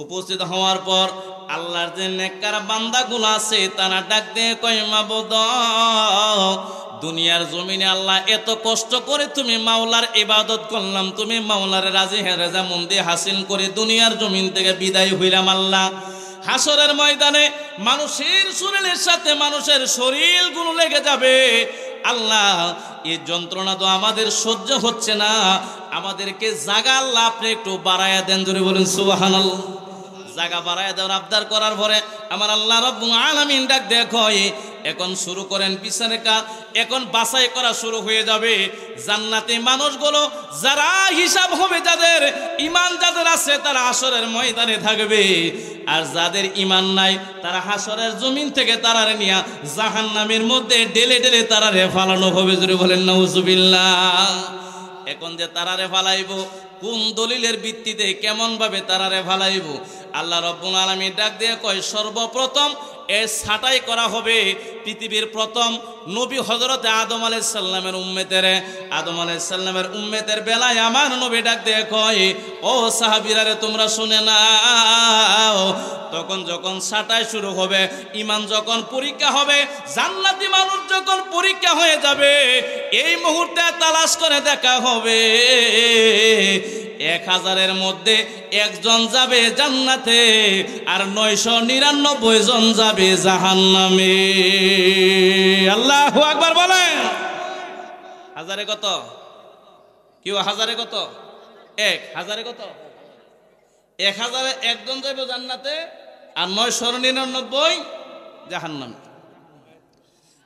A: উপস্থিত হওয়ার পর আল্লাহর যে নেককার বান্দাগুলো আছে তারা ডাক দিয়ে কয়, মাবুদ দুনিয়ার জমিনে আল্লাহ এত কষ্ট করে তুমি মাওলার ইবাদত করলাম, তুমি মাওলার রাজি রাজামন্দি হাসিল করে দুনিয়ার জমিন থেকে বিদায় হইলাম। আল্লাহ হাসরের ময়দানে মানুষের শরীরের সাথে মানুষের শরীরগুলো লেগে যাবে, আল্লাহ এই যন্ত্রণা তো আমাদের সহ্য হচ্ছে না, আমাদেরকে জাগা আল্লাহ আপনি একটু বাড়ায়া দেন, জোরে বলেন সুবহানাল্লাহ। জায়গা বাড়ায় দেওয়ার আবদার করার পরে আমার আল্লাহ রাব্বুল আলামিন ডাক দেখো, এখন শুরু করেন বিচারের কাজ, এখন বাছাই করা শুরু হয়ে যাবে। জান্নাতি মানুষগুলো যারা হিসাব হবে, যাদের ঈমান যাদের আছে তারা হাসরের ময়দানে থাকবে, আর যাদের ঈমান নাই তারা হাসরের জমিন থেকে তারারে নিয়ে জাহান্নামের মধ্যে ঢেলে ঢেলে তারারে ফালানো হবে, জোরে বলেন নাউজুবিল্লাহ। এখন যে তারারে ফালাইব, কোন দলিলের ভিত্তিতে কেমন ভাবে তারারে ফালাইব, আল্লাহ রাব্বুল আলামিন ডাক দিয়ে কয়, সর্বপ্রথম এ ছাঁটাই করা হবে পৃথিবীর প্রথম নবী হযরত আদম আলাইহিস সালামের উম্মতের। আদম আলাইহিস সালামের উম্মতের বেলায় আমার নবী ডাক দিয়ে কয়, ও সাহাবীরা রে তোমরা শুনে নাও, তখন যখন ছাঁটাই শুরু হবে, ঈমান যখন পরীক্ষা হবে, জান্নাতি মানুষ যখন পরীক্ষা হয়ে যাবে, এই মুহূর্তে তালাশ করে দেখা হবে 1000-এর মধ্যে একজন যাবে জান্নাতে, আর 999 জন যাবে জাহান্নামে। আল্লাহু আকবার বলেন। 1000-এ কত? কেউ 1000-এ কত? 1000-এ কত? 1000-এ একজন যাবে জান্নাতে, আর 999 জাহান্নামে।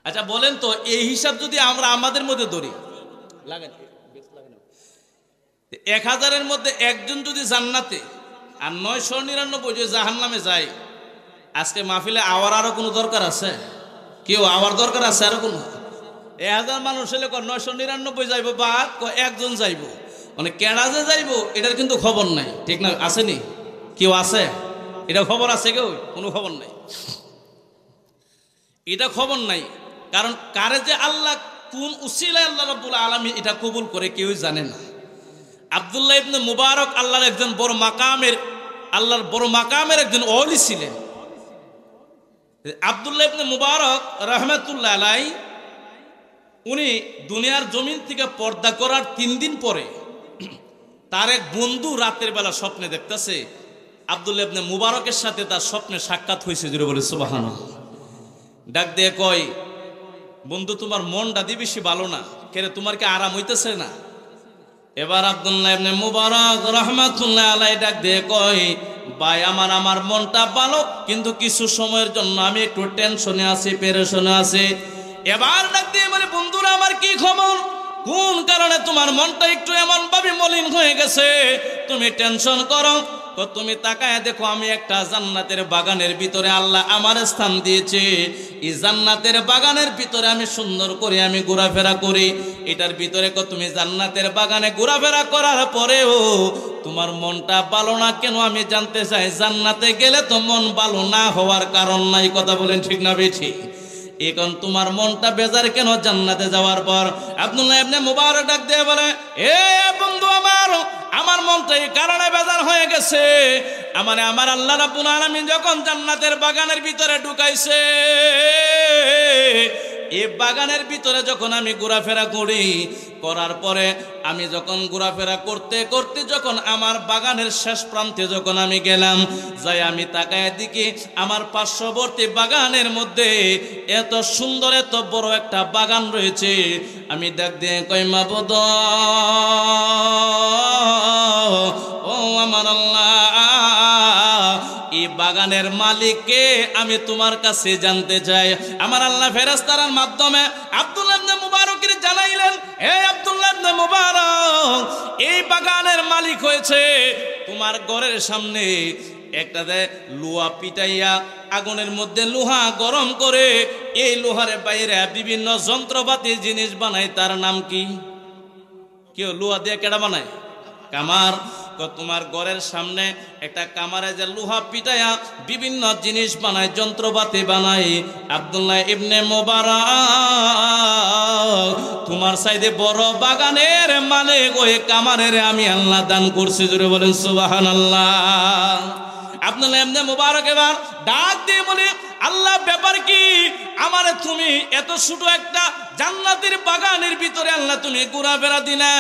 A: আচ্ছা বলেন তো, এই হিসাব যদি আমরা আমাদের মধ্যে ধরি, লাগেন 1000-এর মধ্যে একজন যদি জান্নাতে আর 999 যদি জাহান্নামে যায়, আজকে মাহফিলে আওয়ার আরো কোনো দরকার আছে? কেউ আওয়ার দরকার আছে আরো কোনো? 1000 মানুষ হলে 999 যাইব, বা একজন যাইব, মানে কেডা যে যাইব এটার কিন্তু খবর নাই, ঠিক না? আসেনি? কেউ আছে? এটা খবর আছে? কেউ কোনো খবর নাই, এটা খবর নাই। কারণ কারে যে আল্লাহ কোন উসিলায় আল্লাহ রাব্বুল আলামিন এটা কবুল করে কেউই জানে না। আব্দুল্লাহ ইবনে মুবারক আল্লাহর একজন বড় মাকামের, আল্লাহর বড় মাকামের একজন ওলি ছিলেন। আব্দুল্লাহ ইবনে মুবারক রাহমাতুল্লাহ আলাইহি, উনি দুনিয়ার জমিন থেকে পর্দা করার 3 দিন পরে তার এক বন্ধু রাতের বেলা স্বপ্নে দেখতেছে আব্দুল্লাহ ইবনে মুবারকের সাথে তার স্বপ্নে সাক্ষাৎ হয়েছে, জোরে বলে সুবহানাল্লাহ। ডাক দিয়ে কয়, বন্ধু তোমার মনটা দি বেশি ভালো না, কেন তোমার কি আরাম হইতেছে না? এবার আব্দুল্লাহ ইবনে মুবারক রাহমাতুল্লাহ আলাইহি ডাক দিয়ে কয়, ভাই আমার মনটা ভালো, কিন্তু কিছু সময়ের জন্য আমি একটু টেনশনে আছি, পেরেশানে আছি। এবার ডাক দিয়ে বলে, বন্ধুরা আমার কি খবর, কোন কারণে তোমার মনটা একটু এমন ভাবে মলিন হয়ে গেছে, তুমি টেনশন করো? তুমি তাকায় দেখো, আমি একটা জান্নাতের বাগানের ভিতরে আল্লাহ আমার স্থান দিয়েছে, এই জান্নাতের বাগানের ভিতরে আমি সুন্দর করে আমি ঘোরাফেরা করি। এটার ভিতরে তুমি জান্নাতের বাগানে ঘোরাফেরা করার পরেও তোমার মনটা ভালো না কেন আমি জানতে চাই। জান্নাতে গেলে তো মন ভালো না হওয়ার কারণ নাই, কথা বলেন ঠিক না বেঠি? এখন তোমার মনটা বেজার কেন জান্নাতে যাওয়ার পর? আব্দুল্লাহ ইবনে মুবারক ডাক দিয়ে বলে, এ বন্ধু আমার মনটা এই কারণে বেজার হয়ে গেছে, আমার আল্লাহ রাব্বুল আলামিন যখন জান্নাতের বাগানের ভিতরে ঢুকাইছে, এই বাগানের ভিতরে যখন আমি ঘোরাফেরা করি, করার পরে আমি যখন ঘোরাফেরা করতে করতে যখন আমার বাগানের শেষ প্রান্তে যখন আমি গেলাম, যাই আমি তাকায় দিকে আমার পার্শ্ববর্তী বাগানের মধ্যে এত সুন্দর এত বড় একটা বাগান রয়েছে। আমি ডাক দিয়ে কই, মাবুদ ও আমার আল্লাহ, এই বাগানের মালিককে আমি তোমার কাছে জানতে চাই। আমার আল্লাহ ফেরেশতার মাধ্যমে আব্দুল্লাহ ইবনে মুবারকের জানাইলেন, হে আব্দুল্লাহ ইবনে মুবারক, এই বাগানের মালিক হয়েছে তোমার ঘরের সামনে একটা লোহা পিটাইয়া আগুনের মধ্যে লোহা গরম করে এই লোহার বাইরে বিভিন্ন যন্ত্রপাতি জিনিস বানায়, তার নাম কি? কেউ লোহা দিয়ে কেডা বানায়? কামার। তোমার ঘরের সামনে একটা কামারে যে লোহা পিটাইয়া বিভিন্ন জিনিস বানায়, যন্ত্রপাতি বানায়। আব্দুল্লাহ ইবনে মুবারক, তোমার সাইডে বড় বাগানের মালিক ওই কামারের আমি আল্লাহ দান করছি, জোরে বলেন সুবহানাল্লাহ। আব্দুল্লাহ ইবনে মুবারক এবার ডাক দিয়ে বলে, আল্লাহ ব্যাপার কি? আমারে তুমি এত ছোট একটা জান্নাতের বাগানের ভিতরে আল্লাহ তুমি ঘোরাফেরা দিলা,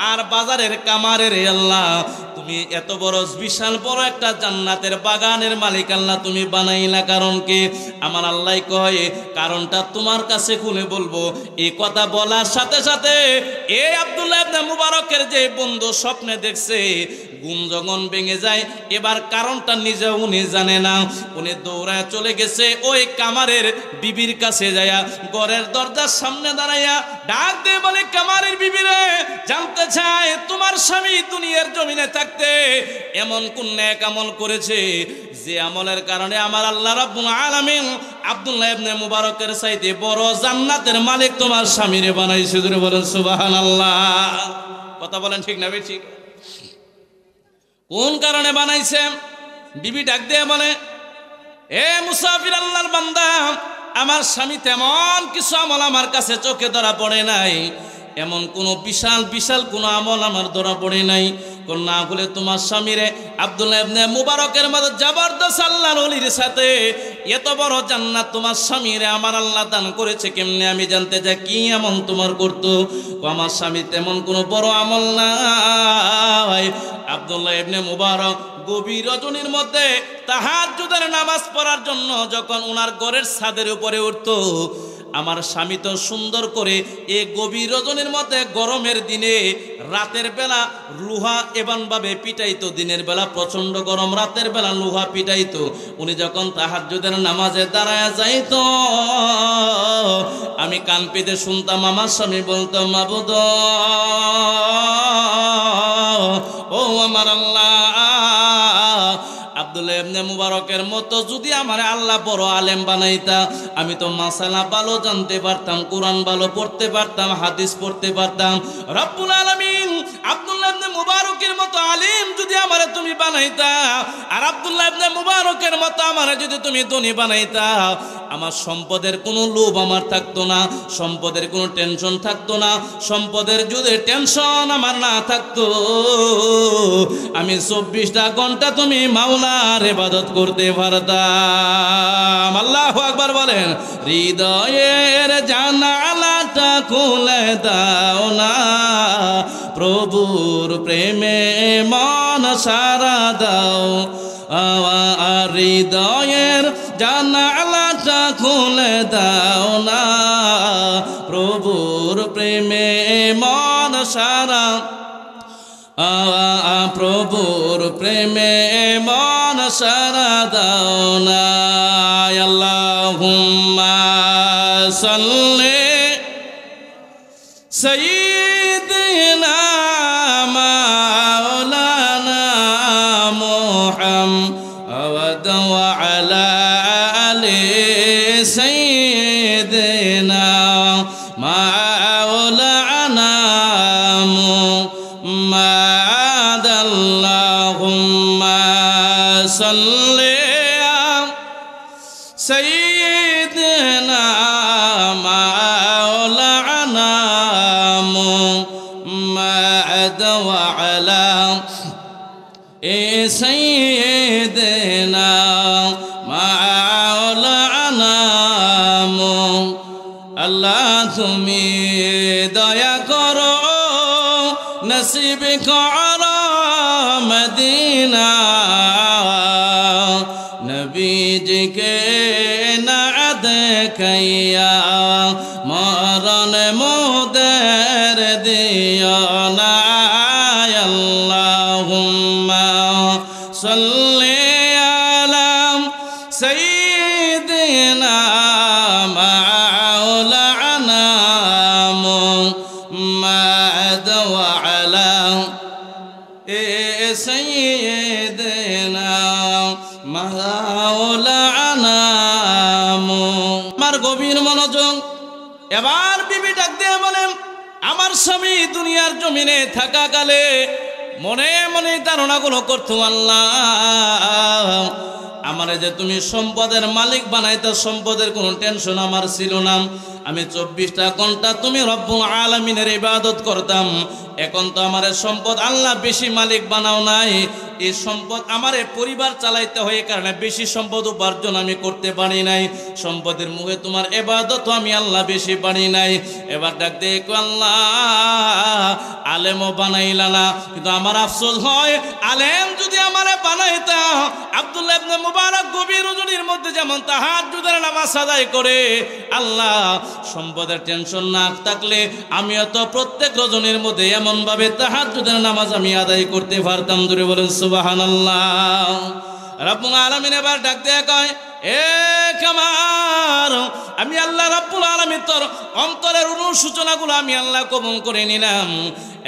A: আর বাজারের কামারের আল্লাহ তুমি এত বড় বিশাল বড় একটা জান্নাতের বাগানের মালিক আল্লাহ তুমি বানাইলা কারণ কি? আমার আল্লাহ কয় কারণটা তোমার কাছে খুলে বলবো। এই কথা বলার সাথে সাথে এই আব্দুল্লাহ ইবনে মুবারকের যে বন্ধু স্বপ্নে দেখছে ঘুম যখন ভেঙে যায়, এবার কারণটা নিজে উনি জানে না। উনি দৌড়ায় চলে গেছে ওই কামারের বিবির কাছে যায়া ঘরের দরজার সামনে দাঁড়াইয়া ডাক দিয়ে বলে, কামারের বিবিরে, জানতে চায় তোমার স্বামী দুনিয়ার জমিনে থাকতে এমন কোন নেক আমল করেছে যে আমলের কারণে আমার আল্লাহ রাব্বুল আলামিন আব্দুল্লাহ ইবনে মুবারকের চাইতে বড় জান্নাতের মালিক তোমার স্বামীরে বানাইছে। জোরে বলেন সুবহানাল্লাহ। কথা বলেন ঠিক না ঠিক? কোন কারণে বানাইছে? বিবি ডাক দিয়ে বলে, এ মুসাফির আল্লাহর বান্দা, আমার স্বামী তেমন কিছু আমল আমার কাছে চোখে ধরা পড়ে নাই, এমন কোনো বিশাল বিশাল কোনো আমল আমার ধরা পড়ে নাই। কোন না হলে তোমার স্বামীরে আব্দুল্লাহ ইবনে মুবারকের মতো জবরদস্ত আল্লাহর ওলির সাথে এত বড় জান্নাত তোমার স্বামীরে আমার আল্লাহ দান করেছে কেমনে? আমি জানতে চাই কি এমন তোমার করতো? আমার স্বামী তেমন কোনো বড় আমল নাই। আব্দুল্লাহ ইবনে মুবারক গভীর রজনীর মধ্যে তাহাজ্জুদের নামাজ পড়ার জন্য যখন ওনার ঘরের ছাদের উপরে উঠতো, আমার স্বামী তো সুন্দর করে এই গভীর রজনীর মধ্যে গরমের দিনে রাতের বেলা লোহা এমনভাবে পিটাইতো, দিনের বেলা প্রচন্ড গরম, রাতের বেলা লোহা পিটাইতো। উনি যখন তাহাজ্জুদের নামাজে দাঁড়ায় যাইতো, আমি কান পেতে শুনতাম আমার স্বামী বলতো, মাবুদ ও আমার আল্লাহ, আব্দুল্লাহ ইবনে মুবারকের মতো যদি আমার আল্লাহ বড় আলেম বানাইতা, আমি তো মাসালা ভালো জানতে পারতাম, কোরআন ভালো পড়তে পারতাম, হাদিস পড়তে পারতাম। রব্বুল আলামিন আব্দুল্লাহ ইবনে মুবারকের মতো আলেম যদি আমারে তুমি বানাইতা, আর আব্দুল্লাহ ইবনে মুবারকের মতো আমারে যদি তুমি ধনী বানাইতা, আমার সম্পদের কোনো লোভ আমার থাকতো না, সম্পদের কোনো টেনশন থাকতো না। সম্পদের যদি টেনশন আমার না থাকতো, আমি 24টা ঘন্টা তুমি মাওলার ইবাদত করতে পারতাম। আল্লাহু আকবার বলেন। হৃদয়ের জানালাটা খুলে দাও না, প্রভুর প্রেমে মন সারা দাও। হৃদয়ের জানালাটা খুলে দাও না, প্রভুর প্রেমে মন সারা, প্রভুর প্রেমে মন সারা দাও না। আল্লাহুম্মা সাল্লি সাইয়্যিদিনা মাওলানা মুহাম্মাদ ওয়া আলা আলি সাইয়্যিদিনা মাওলানা মুহাম্মাদ। আল্লাহুম্মা সাল্লি সাইয়্যিদিনা মাওলানা মুহাম্মাদ ওয়া আলা সাইয়্যিদিনা মাওলানা। আল্লাহ তুমি দয়া করো, নসিব করো মদিনা, নবীজিকে না দেখাইয়া মরণ মোদের দিও না। আল্লাহুম্মা সাল্লি আলা সাইয়্যিদিনা মাওলানা মুহাম্মাদ ওয়া আলা সাইয়্যিদিনা মাওলানা। আমার গভীর মনোযোগ। এবার বিবি ডাক দিয়ে বলেন, আমার স্বামী দুনিয়ার জমিনে থাকাকালে মনে মনে ধারণাগুলো করতো, আল্লাহ আমারে যে তুমি সম্পদের মালিক বানাইতে, সম্পদের কোনো টেনশন আমার ছিল না। আমি 24টা ঘন্টা তুমি রব্বুল আলামিনের ইবাদত করতাম। এখন তো আমার সম্পদ আল্লাহ বেশি মালিক বানাও নাই, এই সম্পদ আমার পরিবার চালাইতে হয়, কারণে বেশি সম্পদ উপার্জন আমি করতে পারি নাই। সম্পদের মুখে তোমার ইবাদত আমি আল্লাহ বেশি পারি নাই। এবার ডাক দেখো, আল্লাহ আলেমও বানাইলা না। কিন্তু আমার আফসোস হয়, আলেম যদি আমারে বানাইতা, আব্দুল্লাহ ইবনে মুবারক গভীর রজনীর মধ্যে যেমন তাহাজ্জুদের নামাজ আদায় করে, আল্লাহ সম্পদের টেনশন না থাকলে আমিও তো প্রত্যেক রজনীর মধ্যে এমন ভাবে তাহাজ্জুদের নামাজ আমি আদায় করতে পারতাম। জোরে বলেন সুবহানাল্লাহ। রব্বুল আলামিন এবার ডাক দেয়া কয়, এ কামার, আমি আল্লাহ রাব্বুল আলামিন তোর অন্তরের অনুসূচনাগুলো আমি আল্লাহ কবুল করে নিলাম।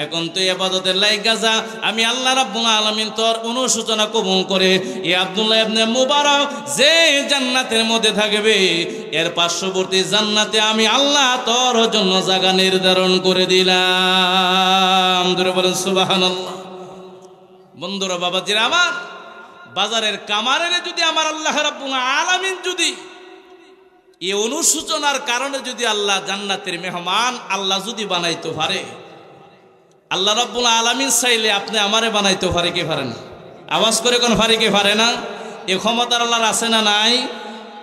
A: এখন তুই ইবাদতের লাইগা যা, আমি আল্লাহ রাব্বুল আলামিন তোর অনুসূচনা কবুল করে এই আব্দুল্লাহ ইবনে মুবারক যে জান্নাতের মধ্যে থাকবে, এর পার্শ্ববর্তী জান্নাতে আমি আল্লাহ তোর জন্য জায়গা নির্ধারণ করে দিলাম। ধরে বলেন সুবহানাল্লাহ। বন্ধুরা, বাবাজিরা আমার, বাজারের কামারের যদি আমার আল্লাহ রাব্বুল আলামিন যদি এই অনুসূচনার কারণে যদি আল্লাহ জান্নাতের মেহমান আল্লাহ যদি বানাইতে পারে, আল্লাহ রাব্বুল আলামিন চাইলে আপনি আমারে বানাইতে পারে কি পারে না? আওয়াজ করে কোন পারে কি পারে না? এই ক্ষমতার আল্লাহর আছে না নাই?